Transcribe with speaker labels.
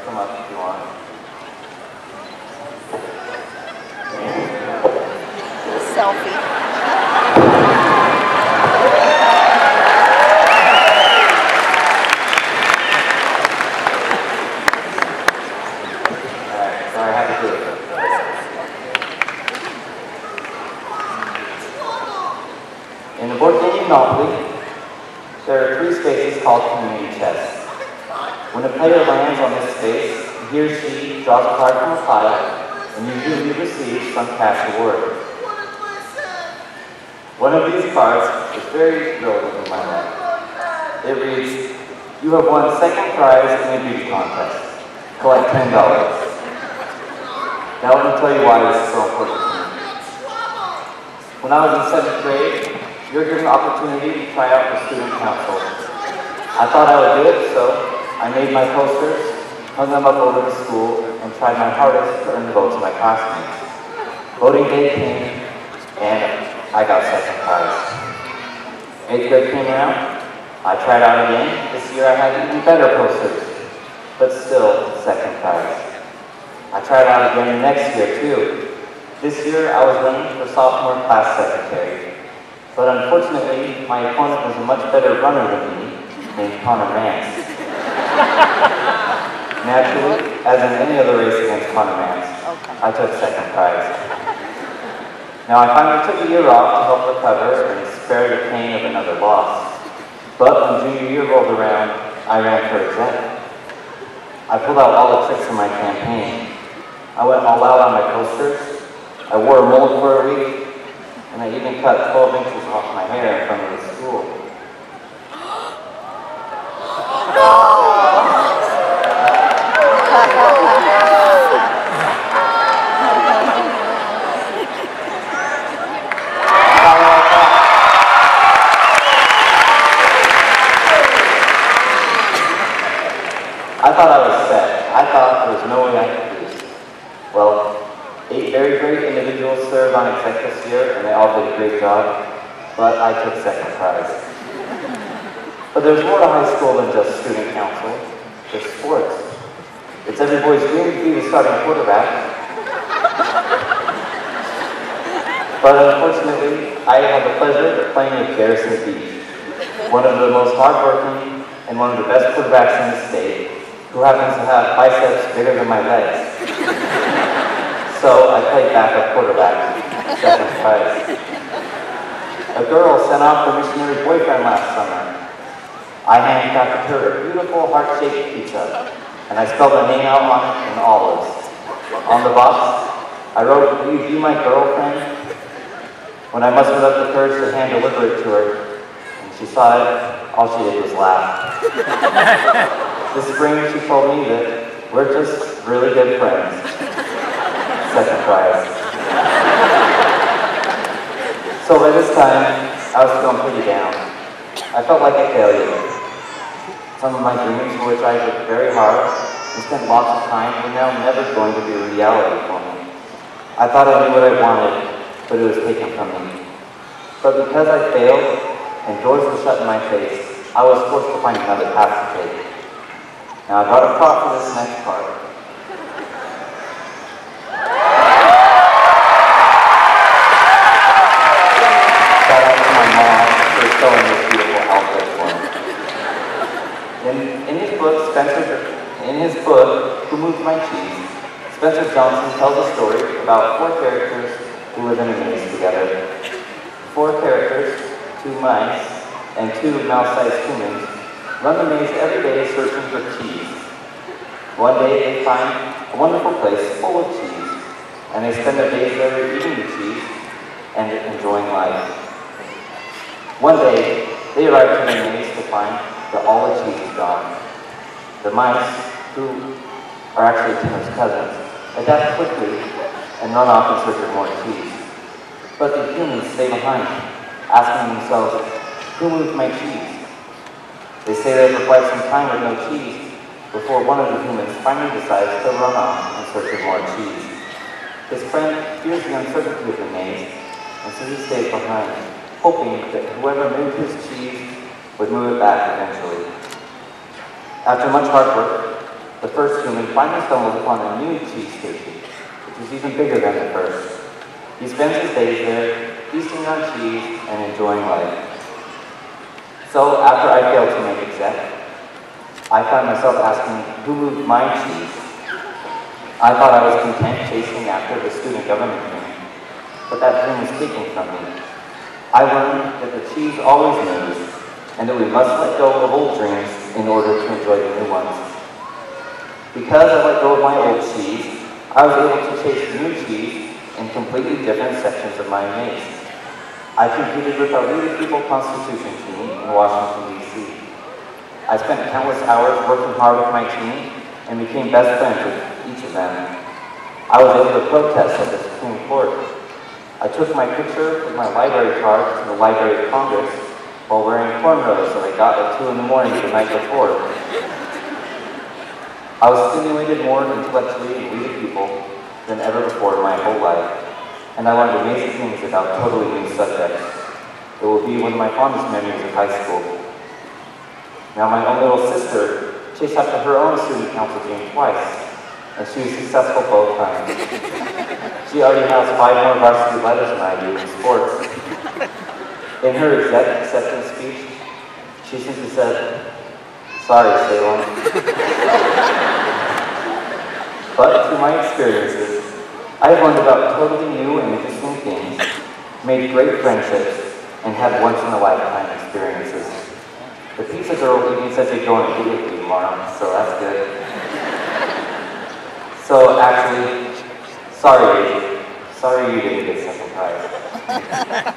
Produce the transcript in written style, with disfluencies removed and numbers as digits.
Speaker 1: come up if you want.
Speaker 2: Selfie.
Speaker 1: In the board game Monopoly, there are 3 spaces called community chests. When a player lands on this space, he or she draws a card from a pile and usually receives some cash reward. One of these cards is very relevant in my life. It reads, "You have won second prize in a beauty contest. Collect $10. Now let me tell you why this is so important to me. When I was in 7th grade, you were given the opportunity to try out for student council. I thought I would do it, so I made my posters, hung them up over the school, and tried my hardest to earn the votes of my classmates. Voting day came, and I got second prize. 8th grade came around, I tried out again. This year I had even better posters, but still second prize. I tried out again the next year too. This year I was running for sophomore class secretary. But unfortunately, my opponent was a much better runner than me, named Karren. Naturally, as in any other race against Karren, I took second prize. Now I finally took a year off to help recover and spare the pain of another loss. But when junior year rolled around, I ran for exec. I pulled out all the tricks in my campaign. I went all out on my posters. I wore a mold for a week. And I even cut 12 inches off my hair in front of the school. I thought I was set. I thought there was no way I could lose. Well, 8 very great individuals served on exec this year, and they all did a great job, but I took second prize. But there's more to high school than just student council. There's sports. It's every boy's dream to be the starting quarterback. But unfortunately, I had the pleasure of playing with Garrison Beach, one of the most hardworking and one of the best quarterbacks in the state, who happens to have biceps bigger than my legs. So I played backup quarterback, second prize. A girl sent off her missionary boyfriend last summer. I handcrafted her a beautiful heart-shaped pizza, and I spelled her name out on it in olives. On the box, I wrote, "Will you be my girlfriend?" When I mustered up the courage to hand deliver it to her, and she saw it, all she did was laugh. This spring, she told me that we're just really good friends. Second prize. So by this time, I was feeling pretty down. I felt like a failure. Some of my dreams, for which I worked very hard and spent lots of time, were now never going to be a reality for me. I thought I knew what I wanted, but it was taken from me. But because I failed and doors were shut in my face, I was forced to find another path to take. Now I brought a prop for this next part. Sewing this beautiful outfit for him. In his book, Who Moved My Cheese, Spencer Johnson tells a story about 4 characters who live in a maze together. 4 characters, 2 mice, and 2 mouse-sized humans run the maze every day searching for cheese. One day they find a wonderful place full of cheese, and they spend their days there eating the cheese and enjoying life. One day, they arrive to the maze to find that all the cheese is gone. The mice, who are actually Tim's cousins, adapt quickly and run off in search of more cheese. But the humans stay behind, asking themselves, "Who moved my cheese?" They stay there for quite some time with no cheese, before one of the humans finally decides to run off in search of more cheese. His friend fears the uncertainty of the maze, and so he stays behind, hoping that whoever moved his cheese would move it back eventually. After much hard work, the first human finally stumbles upon a new cheese station, which is even bigger than the first. He spends his days there, feasting on cheese and enjoying life. So after I failed to make exec, I found myself asking who moved my cheese. I thought I was content chasing after the student government dream, but that dream was taken from me. I learned that the cheese always moves, and that we must let go of old dreams in order to enjoy the new ones. Because I let go of my old cheese, I was able to chase new cheese in completely different sections of my maze. I competed with our We the People Constitution team in Washington, D.C. I spent countless hours working hard with my team and became best friends with each of them. I was able to protest at the Supreme Court. I took my picture with my library card to the Library of Congress while wearing cornrows that I got at 2 in the morning the night before. I was stimulated more intellectually in We the People than ever before in my whole life, and I learned amazing things about totally new subjects. It will be one of my fondest memories of high school. Now, my own little sister chased after her own student council dream twice, and she was successful both times. She already has 5 more varsity letters than I do in sports. In her acceptance speech, she simply said, "Sorry, Salem." But through my experiences, I have learned about totally new and interesting things, made great friendships, and had once-in-a-lifetime experiences. The pizza girl even said they'd go on a date with me tomorrow, so that's good. So actually, sorry you didn't get second prize.